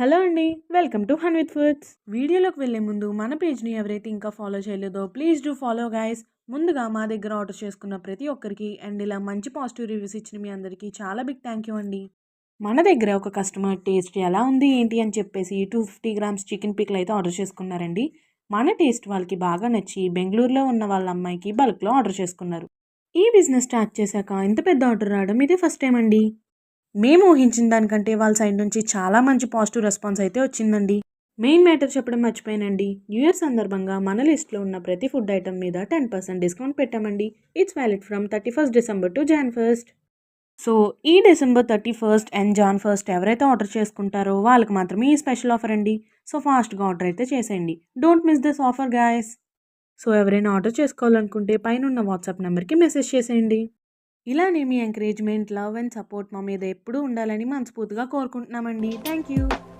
Hello అండి. Welcome to హన్ with foods. వీడియోలోకి వెళ్ళే ముందు మన పేజ్‌ని ఎవరైతే ఇంకా ఫాలో చేయలేదో ప్లీజ్ డూ ఫాలో గైస్. ముందుగా మా దగ్గర ఆర్డర్ చేసుకున్న ప్రతి ఒక్కరికి అండ్ ఇలా మంచి పాజిటివ్ రివ్యూస్ ఇచ్చిన మీ అందరికీ చాలా బిగ్ థ్యాంక్ యూ అండి. మన దగ్గర ఒక కస్టమర్ టేస్ట్ ఎలా ఉంది ఏంటి అని చెప్పేసి 250 గ్రామ్స్ చికెన్ పికిల్ అయితే ఆర్డర్ చేసుకున్నారండి. మన టేస్ట్ వాళ్ళకి బాగా నచ్చి బెంగళూరులో ఉన్న వాళ్ళ అమ్మాయికి బల్క్‌లో ఆర్డర్ చేసుకున్నారు. ఈ బిజినెస్ స్టార్ట్ చేశాక ఇంత పెద్ద ఆర్డర్ రావడం ఇదే ఫస్ట్ టైం అండి. మేము ఊహించిన దానికంటే వాళ్ళ సైడ్ నుంచి చాలా మంచి పాజిటివ్ రెస్పాన్స్ అయితే వచ్చిందండి. మెయిన్ మ్యాటర్ చెప్పడం మర్చిపోయానండి. న్యూ ఇయర్ సందర్భంగా మన లిస్ట్లో ఉన్న ప్రతి ఫుడ్ ఐటమ్ మీద 10% డిస్కౌంట్ పెట్టామండి. It's valid from 31st December to Jan 1st. So ఈ December 31st and Jan 1st ఎవరైతే ఆర్డర్ చేసుకుంటారో వాళ్ళకి మాత్రమే ఈ స్పెషల్ ఆఫర్ అండి. సో ఫాస్ట్గా ఆర్డర్ అయితే చేసేయండి. Don't miss this offer guys. So ఎవరైనా ఆర్డర్ చేసుకోవాలనుకుంటే పైన ఉన్న వాట్సాప్ నెంబర్కి మెసేజ్ చేసేయండి. ఇలానే మీ ఎంకరేజ్మెంట్, లవ్ అండ్ సపోర్ట్ మా మీద ఎప్పుడూ ఉండాలని మనస్ఫూర్తిగా కోరుకుంటున్నామండి. Thank you.